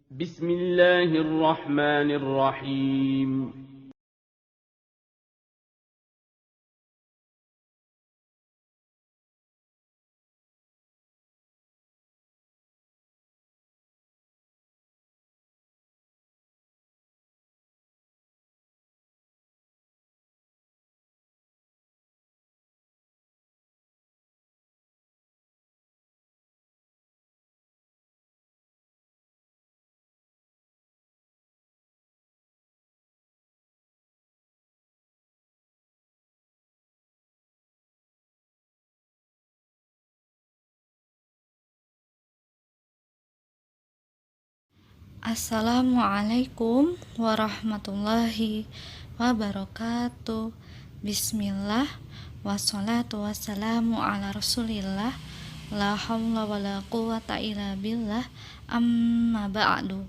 بسم الله الرحمن الرحيم. Assalamualaikum warahmatullahi wabarakatuh. Bismillah, wassalatu wassalamu ala rasulillah, la hawla wa la quwata illa billah, amma ba'du.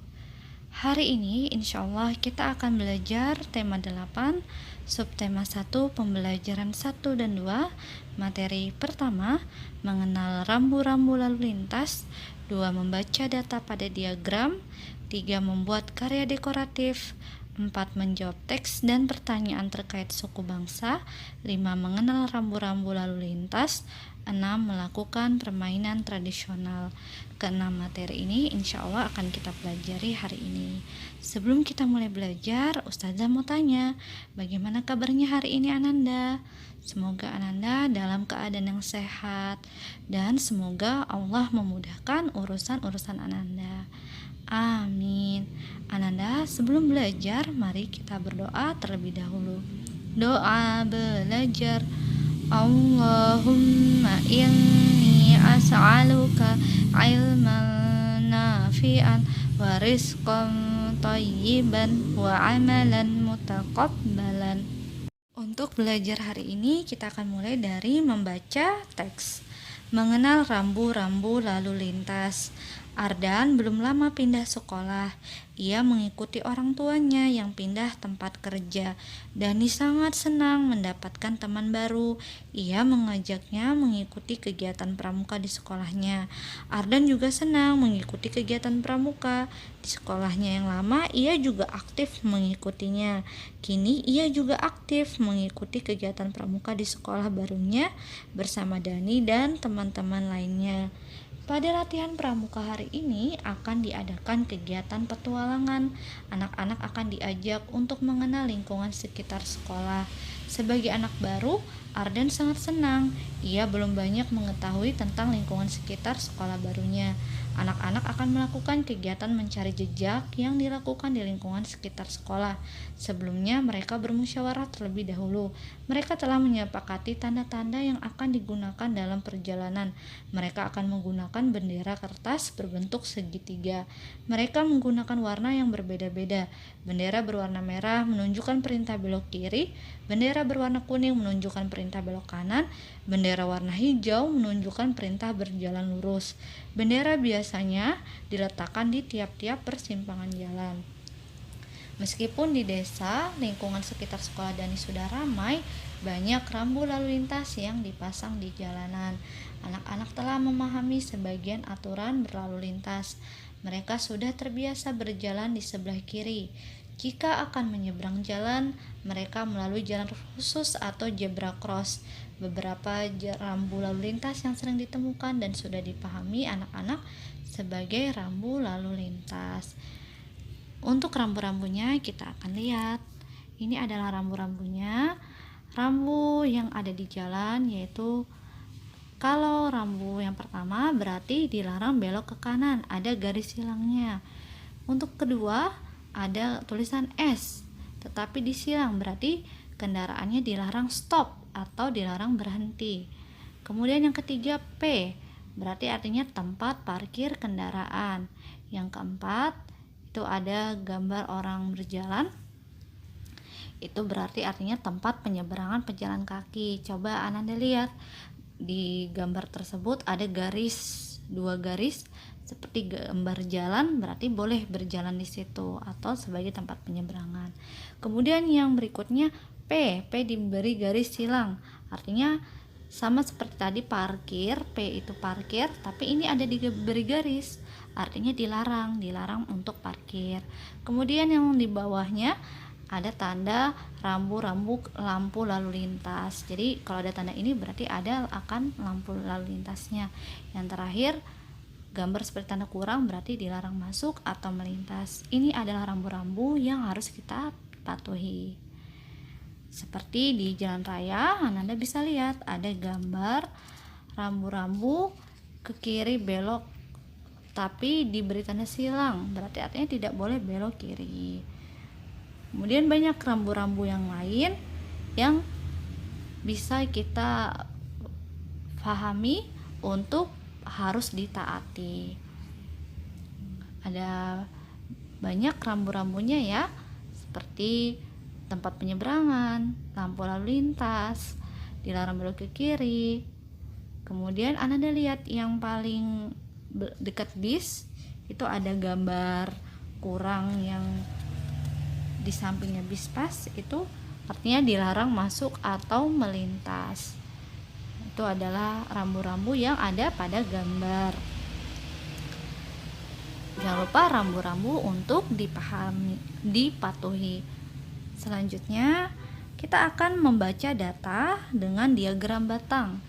Hari ini insyaallah kita akan belajar tema 8, subtema 1, pembelajaran 1 dan 2. Materi pertama, mengenal rambu-rambu lalu lintas. 2. Membaca data pada diagram. 3. Membuat karya dekoratif. 4. Menjawab teks dan pertanyaan terkait suku bangsa. 5. Mengenal rambu-rambu lalu lintas. 6. Melakukan permainan tradisional. Keenam materi ini insya Allah akan kita pelajari hari ini. Sebelum kita mulai belajar, Ustazah mau tanya, bagaimana kabarnya hari ini Ananda? Semoga Ananda dalam keadaan yang sehat dan semoga Allah memudahkan urusan-urusan Ananda. Amin. Ananda, sebelum belajar, mari kita berdoa terlebih dahulu. Doa belajar. Allahumma inni as'aluka ilman nafi'an wa rizqan thayyiban wa amalan mutaqabbalan. Untuk belajar hari ini kita akan mulai dari membaca teks. Mengenal rambu-rambu lalu lintas. Ardan belum lama pindah sekolah. Ia mengikuti orang tuanya yang pindah tempat kerja. Dani sangat senang mendapatkan teman baru. Ia mengajaknya mengikuti kegiatan pramuka di sekolahnya. Ardan juga senang mengikuti kegiatan pramuka. Di sekolahnya yang lama, ia juga aktif mengikutinya. Kini ia juga aktif mengikuti kegiatan pramuka di sekolah barunya bersama Dani dan teman-teman lainnya. Pada latihan pramuka hari ini akan diadakan kegiatan petualangan. Anak-anak akan diajak untuk mengenal lingkungan sekitar sekolah. Sebagai anak baru, Ardan sangat senang. Ia belum banyak mengetahui tentang lingkungan sekitar sekolah barunya. Anak-anak akan melakukan kegiatan mencari jejak yang dilakukan di lingkungan sekitar sekolah. Sebelumnya mereka bermusyawarah terlebih dahulu. Mereka telah menyepakati tanda-tanda yang akan digunakan dalam perjalanan. Mereka akan menggunakan bendera kertas berbentuk segitiga. Mereka menggunakan warna yang berbeda-beda. Bendera berwarna merah menunjukkan perintah belok kiri, bendera berwarna kuning menunjukkan perintah belok kanan, bendera warna hijau menunjukkan perintah berjalan lurus. Bendera biasanya diletakkan di tiap-tiap persimpangan jalan. Meskipun di desa, lingkungan sekitar sekolah Dani sudah ramai, banyak rambu lalu lintas yang dipasang di jalanan. Anak-anak telah memahami sebagian aturan berlalu lintas. Mereka sudah terbiasa berjalan di sebelah kiri. Jika akan menyeberang jalan, mereka melalui jalan khusus atau zebra cross. Beberapa rambu lalu lintas yang sering ditemukan dan sudah dipahami anak-anak sebagai rambu lalu lintas. Untuk rambu-rambunya kita akan lihat. Ini adalah rambu-rambunya. Rambu yang ada di jalan yaitu, kalau rambu yang pertama berarti dilarang belok ke kanan, ada garis silangnya. Untuk kedua ada tulisan S, tetapi disilang, berarti kendaraannya dilarang stop atau dilarang berhenti. Kemudian yang ketiga P, berarti artinya tempat parkir kendaraan. Yang keempat itu ada gambar orang berjalan, itu berarti artinya tempat penyeberangan pejalan kaki. Coba Ananda lihat di gambar tersebut ada dua garis seperti gambar jalan, berarti boleh berjalan di situ atau sebagai tempat penyeberangan. Kemudian yang berikutnya P diberi garis silang, artinya Sama seperti tadi parkir, P itu parkir, tapi ini ada diberi garis, artinya dilarang untuk parkir. Kemudian yang di bawahnya ada tanda rambu-rambu lampu lalu lintas. Jadi kalau ada tanda ini berarti ada akan lampu lalu lintasnya. Yang terakhir gambar seperti tanda kurang berarti dilarang masuk atau melintas. Ini adalah rambu-rambu yang harus kita patuhi. Seperti di jalan raya, Anda bisa lihat ada gambar rambu-rambu ke kiri belok, tapi diberi tanda silang, berarti artinya tidak boleh belok kiri. Kemudian banyak rambu-rambu yang lain yang bisa kita pahami untuk harus ditaati. Ada banyak rambu-rambunya ya, seperti tempat penyeberangan, lampu lalu lintas, dilarang belok ke kiri. Kemudian Anda lihat yang paling dekat bis itu ada gambar kurang yang di sampingnya bis pas, itu artinya dilarang masuk atau melintas. Itu adalah rambu-rambu yang ada pada gambar. Jangan lupa rambu-rambu untuk dipatuhi. Selanjutnya kita akan membaca data dengan diagram batang.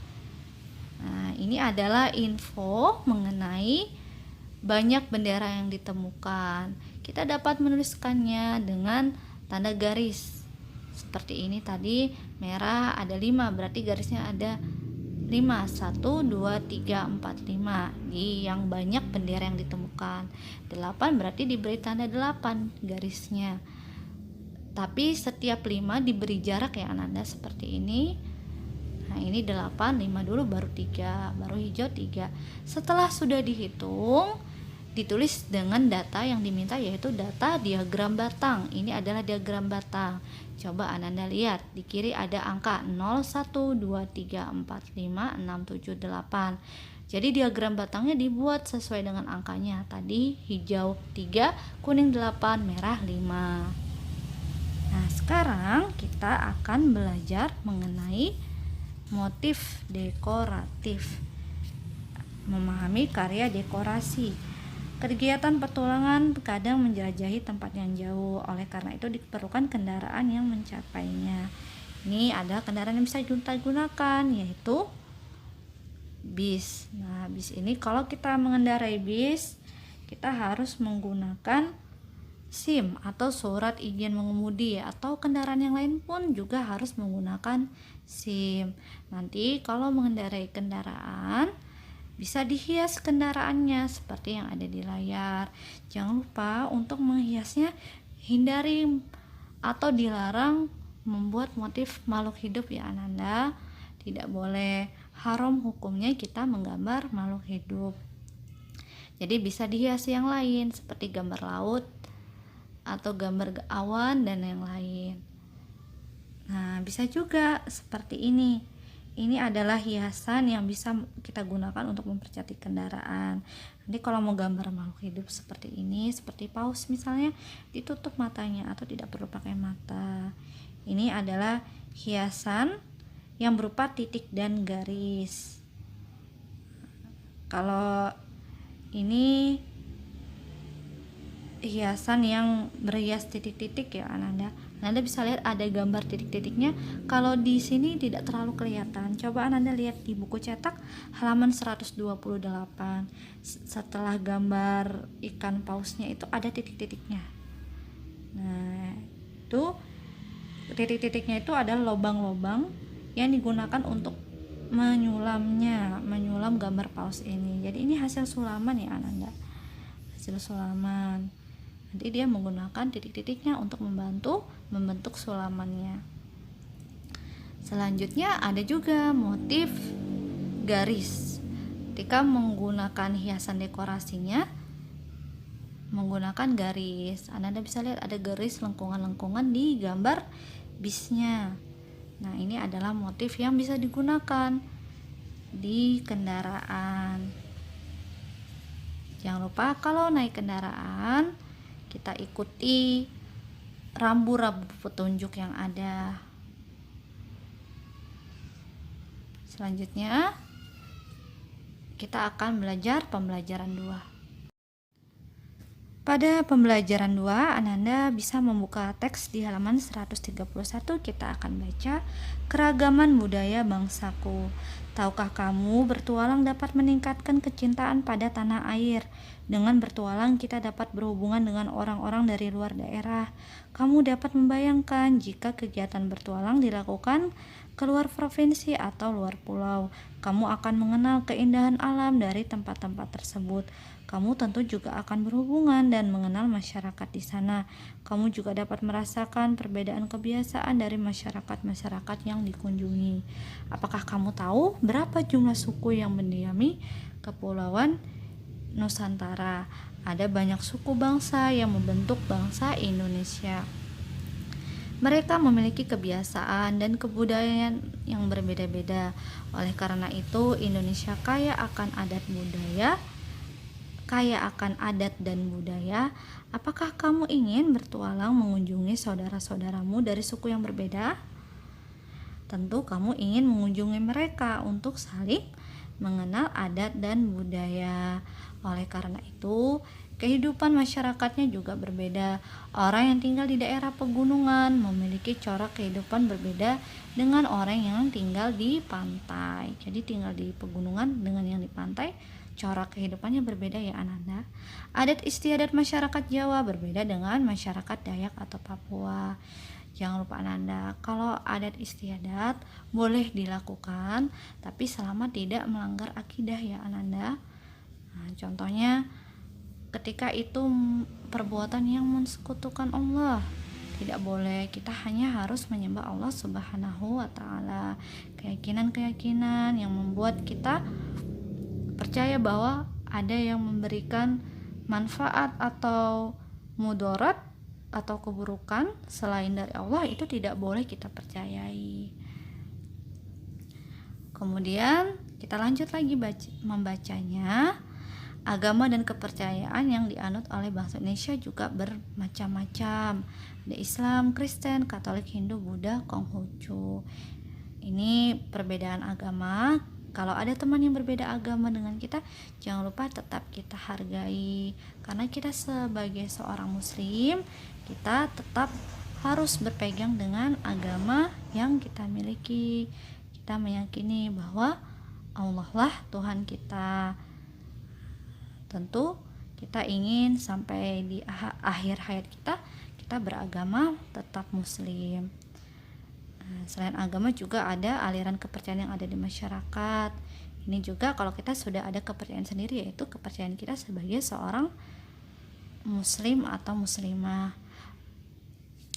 Nah, ini adalah info mengenai banyak bendera yang ditemukan. Kita dapat menuliskannya dengan tanda garis. Seperti ini tadi, merah ada 5, berarti garisnya ada 5, 1, 2, 3, 4, 5. Di yang banyak bendera yang ditemukan. 8 berarti diberi tanda 8 garisnya. Tapi setiap 5 diberi jarak ya Ananda, seperti ini. Nah ini 8, 5 dulu baru 3, baru hijau 3. Setelah sudah dihitung, ditulis dengan data yang diminta, yaitu data diagram batang. Ini adalah diagram batang. Coba Ananda lihat, di kiri ada angka 0, 1, 2, 3, 4, 5, 6, 7, 8. Jadi diagram batangnya dibuat sesuai dengan angkanya. Tadi hijau 3, kuning 8, merah 5. Nah sekarang kita akan belajar mengenai motif dekoratif, memahami karya dekorasi. Kegiatan petualangan kadang menjelajahi tempat yang jauh, oleh karena itu diperlukan kendaraan yang mencapainya. Ini adalah kendaraan yang bisa kita gunakan, yaitu bis. Nah bis ini kalau kita mengendarai bis, kita harus menggunakan SIM atau surat izin mengemudi, atau kendaraan yang lain pun juga harus menggunakan SIM. Nanti kalau mengendarai kendaraan bisa dihias kendaraannya seperti yang ada di layar. Jangan lupa untuk menghiasnya, hindari atau dilarang membuat motif makhluk hidup ya Ananda. Tidak boleh, haram hukumnya kita menggambar makhluk hidup. Jadi bisa dihias yang lain seperti gambar laut atau gambar awan dan yang lain. Nah bisa juga seperti ini. Ini adalah hiasan yang bisa kita gunakan untuk mempercantik kendaraan. Nanti kalau mau gambar makhluk hidup seperti ini, seperti paus misalnya, ditutup matanya atau tidak perlu pakai mata. Ini adalah hiasan yang berupa titik dan garis. Kalau ini hiasan yang berhias titik-titik ya Ananda. Anda bisa lihat ada gambar titik-titiknya. Kalau di sini tidak terlalu kelihatan. Coba Anda lihat di buku cetak halaman 128. Setelah gambar ikan pausnya itu ada titik-titiknya. Nah, itu titik-titiknya itu adalah lubang-lubang yang digunakan untuk menyulam gambar paus ini. Jadi ini hasil sulaman ya Ananda. Hasil sulaman. Nanti dia menggunakan titik-titiknya untuk membentuk sulamannya. Selanjutnya ada juga motif garis. Ketika menggunakan hiasan dekorasinya menggunakan garis. Anda bisa lihat ada garis lengkungan-lengkungan di gambar bisnya. Nah, ini adalah motif yang bisa digunakan di kendaraan. Jangan lupa kalau naik kendaraan kita ikuti rambu-rambu petunjuk yang ada. Selanjutnya kita akan belajar pembelajaran 2. Pada pembelajaran 2, Ananda bisa membuka teks di halaman 131. Kita akan baca keragaman budaya bangsaku. Tahukah kamu bertualang dapat meningkatkan kecintaan pada tanah air? Dengan bertualang kita dapat berhubungan dengan orang-orang dari luar daerah. Kamu dapat membayangkan jika kegiatan bertualang dilakukan keluar provinsi atau luar pulau. Kamu akan mengenal keindahan alam dari tempat-tempat tersebut. Kamu tentu juga akan berhubungan dan mengenal masyarakat di sana. Kamu juga dapat merasakan perbedaan kebiasaan dari masyarakat-masyarakat yang dikunjungi. Apakah kamu tahu berapa jumlah suku yang mendiami Kepulauan Nusantara? Ada banyak suku bangsa yang membentuk bangsa Indonesia. Mereka memiliki kebiasaan dan kebudayaan yang berbeda-beda. Oleh karena itu, Indonesia kaya akan adat dan budaya. Apakah kamu ingin bertualang mengunjungi saudara-saudaramu dari suku yang berbeda? Tentu kamu ingin mengunjungi mereka untuk saling mengenal adat dan budaya. Oleh karena itu, kehidupan masyarakatnya juga berbeda. Orang yang tinggal di daerah pegunungan memiliki corak kehidupan berbeda dengan orang yang tinggal di pantai. Jadi tinggal di pegunungan dengan yang di pantai, corak kehidupannya berbeda ya Ananda. Adat istiadat masyarakat Jawa berbeda dengan masyarakat Dayak atau Papua. Jangan lupa Ananda, kalau adat istiadat boleh dilakukan, tapi selama tidak melanggar akidah ya Ananda. Nah, contohnya ketika itu perbuatan yang mensekutukan Allah, tidak boleh. Kita hanya harus menyembah Allah Subhanahu wa Ta'ala. Keyakinan-keyakinan yang membuat kita percaya bahwa ada yang memberikan manfaat atau mudarat atau keburukan selain dari Allah, itu tidak boleh kita percayai. Kemudian kita lanjut lagi membacanya. Agama dan kepercayaan yang dianut oleh bangsa Indonesia juga bermacam-macam. Ada Islam, Kristen, Katolik, Hindu, Buddha, Konghucu. Ini perbedaan agama. Kalau ada teman yang berbeda agama dengan kita, jangan lupa tetap kita hargai. Karena kita sebagai seorang muslim, kita tetap harus berpegang dengan agama yang kita miliki. Kita meyakini bahwa Allah lah Tuhan kita. Tentu kita ingin sampai di akhir hayat kita beragama tetap muslim. Selain agama juga ada aliran kepercayaan yang ada di masyarakat. Ini juga kalau kita sudah ada kepercayaan sendiri, yaitu kepercayaan kita sebagai seorang muslim atau muslimah.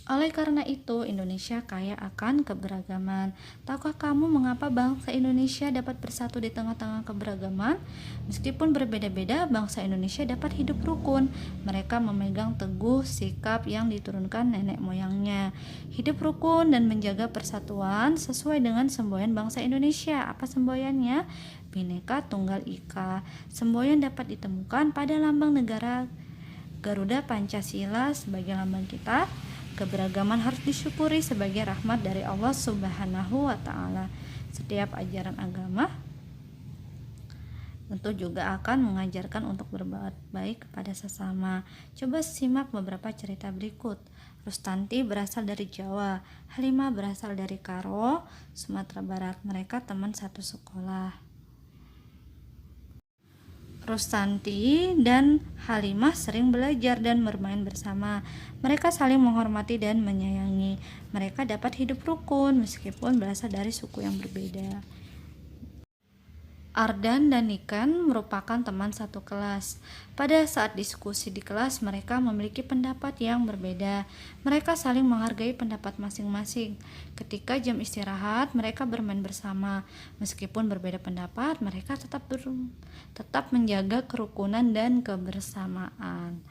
Oleh karena itu, Indonesia kaya akan keberagaman. Tahukah kamu mengapa bangsa Indonesia dapat bersatu di tengah-tengah keberagaman? Meskipun berbeda-beda, bangsa Indonesia dapat hidup rukun. Mereka memegang teguh sikap yang diturunkan nenek moyangnya. Hidup rukun dan menjaga persatuan sesuai dengan semboyan bangsa Indonesia. Apa semboyannya? Bhinneka Tunggal Ika. Semboyan dapat ditemukan pada lambang negara Garuda Pancasila sebagai lambang kita. Keberagaman harus disyukuri sebagai rahmat dari Allah Subhanahu wa Ta'ala. Setiap ajaran agama tentu juga akan mengajarkan untuk berbuat baik kepada sesama. Coba simak beberapa cerita berikut. Rustanti berasal dari Jawa, Halimah berasal dari Karo, Sumatera Barat. Mereka teman satu sekolah. Rustanti dan Halimah sering belajar dan bermain bersama. Mereka saling menghormati dan menyayangi. Mereka dapat hidup rukun meskipun berasal dari suku yang berbeda. Ardan dan Niken merupakan teman satu kelas. Pada saat diskusi di kelas, mereka memiliki pendapat yang berbeda. Mereka saling menghargai pendapat masing-masing. Ketika jam istirahat, mereka bermain bersama. Meskipun berbeda pendapat, mereka tetap menjaga kerukunan dan kebersamaan.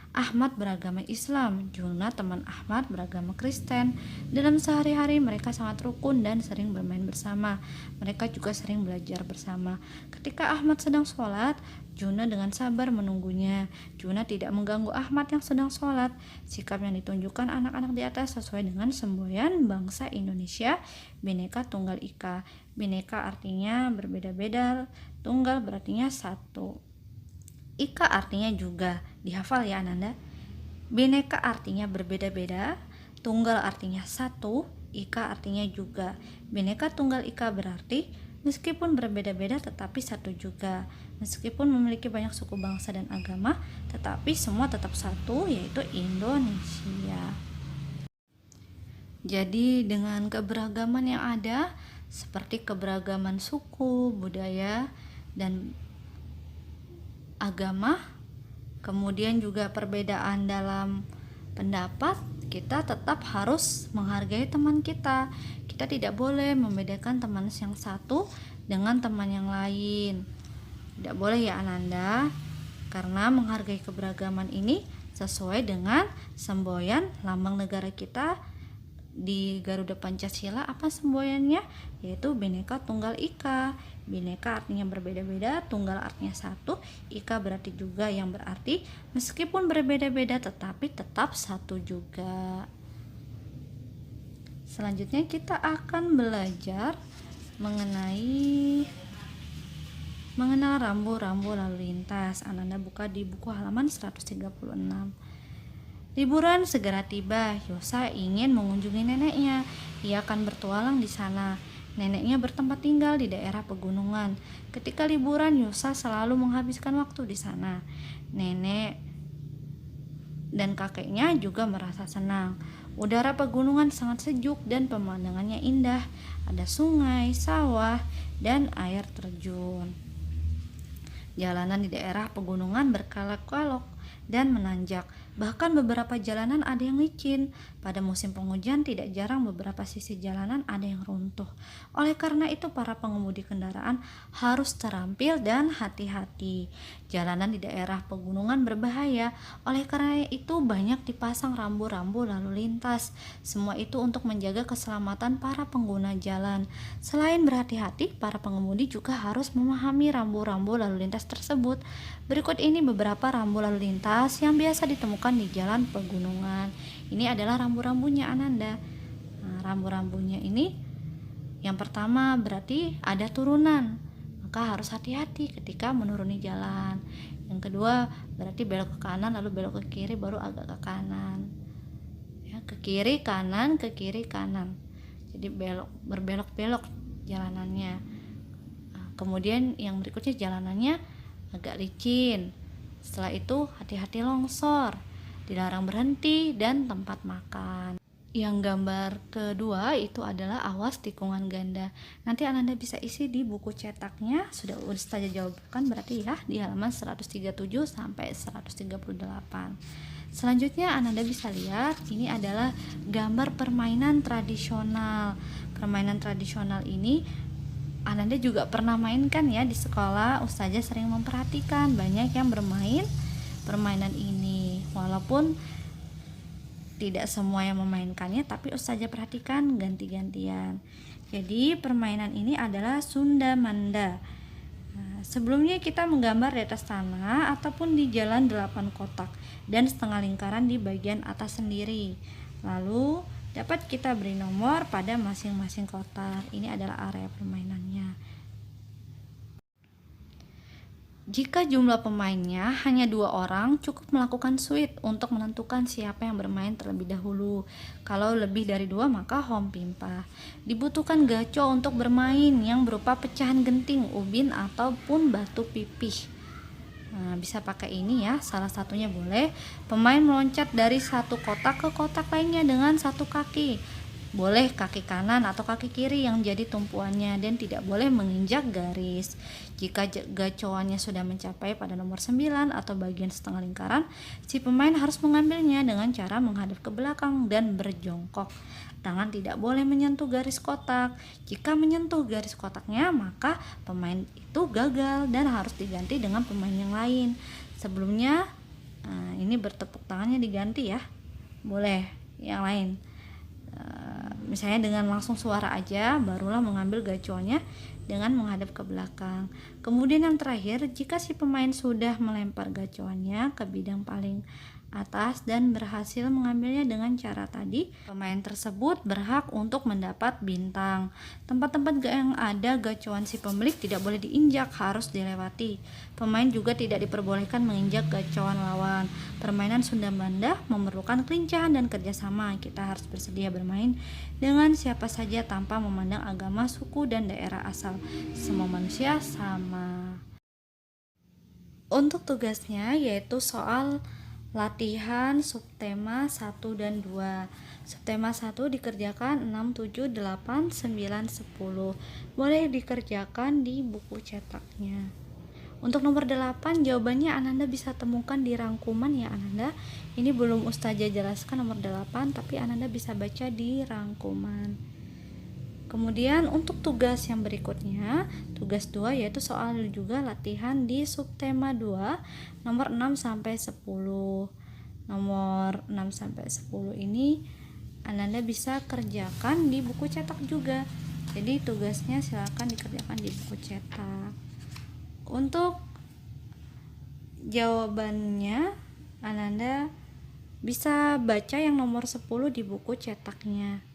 Ahmad beragama Islam, Juna teman Ahmad beragama Kristen. Dalam sehari-hari mereka sangat rukun dan sering bermain bersama. Mereka juga sering belajar bersama. Ketika Ahmad sedang sholat, Juna dengan sabar menunggunya. Juna tidak mengganggu Ahmad yang sedang sholat. Sikap yang ditunjukkan anak-anak di atas sesuai dengan semboyan bangsa Indonesia, Bhinneka Tunggal Ika. Bhinneka artinya berbeda-beda, tunggal berartinya satu. Ika artinya juga, dihafal ya Ananda. Bhinneka artinya berbeda-beda, tunggal artinya satu, ika artinya juga. Bhinneka Tunggal Ika berarti meskipun berbeda-beda tetapi satu juga. Meskipun memiliki banyak suku bangsa dan agama, tetapi semua tetap satu, yaitu Indonesia. Jadi dengan keberagaman yang ada, seperti keberagaman suku, budaya, dan agama, kemudian juga perbedaan dalam pendapat, kita tetap harus menghargai teman kita. Kita tidak boleh membedakan teman yang satu dengan teman yang lain. Tidak boleh ya Ananda, karena menghargai keberagaman ini sesuai dengan semboyan lambang negara kita di Garuda Pancasila. Apa semboyannya? Yaitu Bhinneka Tunggal Ika. Bhinneka artinya berbeda-beda, tunggal artinya satu, ika berarti juga, yang berarti meskipun berbeda-beda tetapi tetap satu juga. Selanjutnya kita akan belajar mengenal rambu-rambu lalu lintas. Ananda buka di buku halaman 136. Liburan segera tiba. Yosa ingin mengunjungi neneknya. Ia akan bertualang di sana. Neneknya bertempat tinggal di daerah pegunungan. Ketika liburan, Yosa selalu menghabiskan waktu di sana. Nenek dan kakeknya juga merasa senang. Udara pegunungan sangat sejuk dan pemandangannya indah. Ada sungai, sawah, dan air terjun. Jalanan di daerah pegunungan berkelok-kelok dan menanjak. Bahkan beberapa jalanan ada yang licin. Pada musim penghujan tidak jarang beberapa sisi jalanan ada yang runtuh. Oleh karena itu para pengemudi kendaraan harus terampil dan hati-hati. Jalanan di daerah pegunungan berbahaya. Oleh karena itu banyak dipasang rambu-rambu lalu lintas. Semua itu untuk menjaga keselamatan para pengguna jalan. Selain berhati-hati, para pengemudi juga harus memahami rambu-rambu lalu lintas tersebut. Berikut ini beberapa rambu lalu lintas yang biasa ditemukan di jalan pegunungan. Ini adalah rambu-rambunya Ananda. Nah, rambu-rambunya ini yang pertama berarti ada turunan, maka harus hati-hati ketika menuruni jalan. Yang kedua berarti belok ke kanan lalu belok ke kiri baru agak ke kanan. Ya, ke kiri kanan, ke kiri kanan. Jadi berbelok-belok jalanannya. Nah, kemudian yang berikutnya jalanannya agak licin. Setelah itu hati-hati longsor, dilarang berhenti, dan tempat makan. Yang gambar kedua itu adalah awas tikungan ganda. Nanti Ananda bisa isi di buku cetaknya, sudah Ustazah jawabkan berarti ya, di halaman 137 sampai 138. Selanjutnya Ananda bisa lihat ini adalah gambar permainan tradisional. Permainan tradisional ini Ananda juga pernah mainkan ya di sekolah. Ustazah sering memperhatikan banyak yang bermain permainan ini. Walaupun tidak semua yang memainkannya, tapi Ustazah perhatikan ganti-gantian. Jadi permainan ini adalah Sunda Manda. Nah, sebelumnya kita menggambar di atas tanah ataupun di jalan 8 kotak dan setengah lingkaran di bagian atas sendiri. Lalu dapat kita beri nomor pada masing-masing kotak. Ini adalah area permainannya. Jika jumlah pemainnya hanya 2 orang, cukup melakukan switch untuk menentukan siapa yang bermain terlebih dahulu. Kalau lebih dari 2 maka home pimpah. Dibutuhkan gaco untuk bermain yang berupa pecahan genting, ubin ataupun batu pipih. Nah, bisa pakai ini ya, salah satunya boleh. Pemain meloncat dari satu kotak ke kotak lainnya dengan satu kaki. Boleh kaki kanan atau kaki kiri yang jadi tumpuannya dan tidak boleh menginjak garis. Jika gacoannya sudah mencapai pada nomor 9 atau bagian setengah lingkaran, si pemain harus mengambilnya dengan cara menghadap ke belakang dan berjongkok. Tangan tidak boleh menyentuh garis kotak. Jika menyentuh garis kotaknya, maka pemain itu gagal dan harus diganti dengan pemain yang lain. Sebelumnya, ini bertepuk tangannya diganti ya. Boleh yang lain. misalnya dengan langsung suara aja, barulah mengambil gacoannya dengan menghadap ke belakang. Kemudian yang terakhir, jika si pemain sudah melempar gacoannya ke bidang paling atas dan berhasil mengambilnya dengan cara tadi, pemain tersebut berhak untuk mendapat bintang. Tempat-tempat yang ada gacoan si pemilik tidak boleh diinjak, harus dilewati. Pemain juga tidak diperbolehkan menginjak gacoan lawan. Permainan Sunda Banda memerlukan kelincahan dan kerjasama. Kita harus bersedia bermain dengan siapa saja tanpa memandang agama, suku, dan daerah asal. Semua manusia sama. Untuk tugasnya yaitu soal latihan subtema 1 dan 2. Subtema 1 dikerjakan 6, 7, 8, 9, 10. Boleh dikerjakan di buku cetaknya. Untuk nomor 8, jawabannya Ananda bisa temukan di rangkuman ya Ananda. Ini belum Ustazah jelaskan nomor 8, tapi Ananda bisa baca di rangkuman. Kemudian untuk tugas yang berikutnya, tugas 2 yaitu soal juga latihan di subtema 2 nomor 6 sampai 10. Nomor 6 sampai 10 ini Ananda bisa kerjakan di buku cetak juga. Jadi tugasnya silakan dikerjakan di buku cetak. Untuk jawabannya Ananda bisa baca yang nomor 10 di buku cetaknya.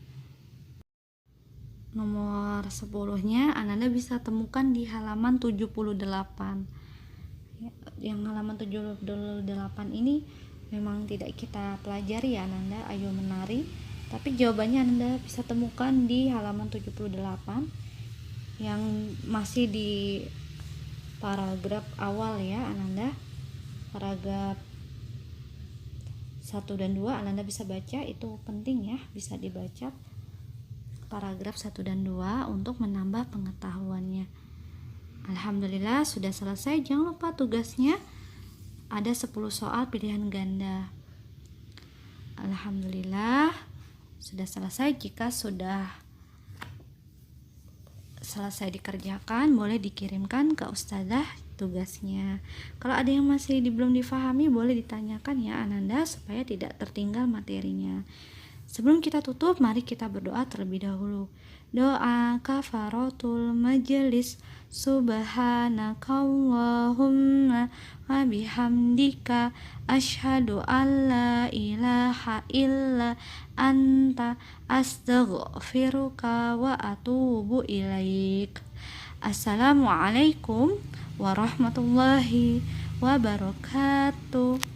Nomor 10-nya Ananda bisa temukan di halaman 78. Yang halaman 78 ini memang tidak kita pelajari ya Ananda, ayo menari. Tapi jawabannya Ananda bisa temukan di halaman 78 yang masih di paragraf awal ya Ananda. Paragraf 1 dan 2 Ananda bisa baca, itu penting ya, bisa dibaca paragraf 1 dan 2 untuk menambah pengetahuannya. Alhamdulillah sudah selesai. Jangan lupa tugasnya ada 10 soal pilihan ganda. Alhamdulillah sudah selesai. Jika sudah selesai dikerjakan, boleh dikirimkan ke Ustazah tugasnya. Kalau ada yang masih belum difahami, boleh ditanyakan ya Ananda supaya tidak tertinggal materinya. Sebelum kita tutup, mari kita berdoa terlebih dahulu. Doa kafaratul majelis. Subhanakallahumma wa bihamdika asyhadu an la ilaha illa anta astaghfiruka wa atubu ilaik. Assalamualaikum warahmatullahi wabarakatuh.